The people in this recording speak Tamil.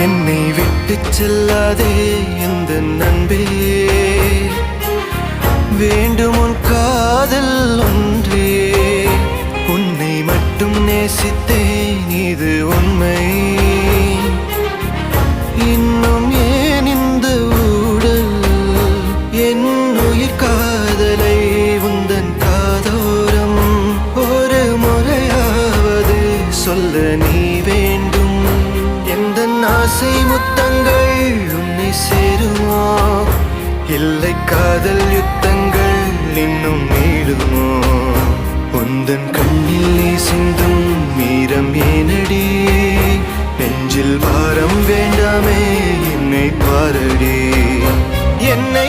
என்னை விட்டு செல்லாதே எந்த நண்பே, வேண்டும் உன் காதல் ஒன்றே. உன்னை மட்டும் நேசித்தேன் இது உண்மை. இன்னும் ஏன் இந்த ஊடல் என் உயிர் காதலை உந்தன் காதோரம் ஒரு முறையாவது சொல்ல நீ வேண்டும். எந்த ஆசை முத்தங்கள் உன்னை சேருமோ, இல்லை காதல் யுத்தங்கள் இன்னும் நீளுமோ. உந்தன் கண்ணில் நீ சிந்தும் மீரம் ஏனடி, நெஞ்சில் பாரம் வேண்டாமே என்னை பாரடி. என்னை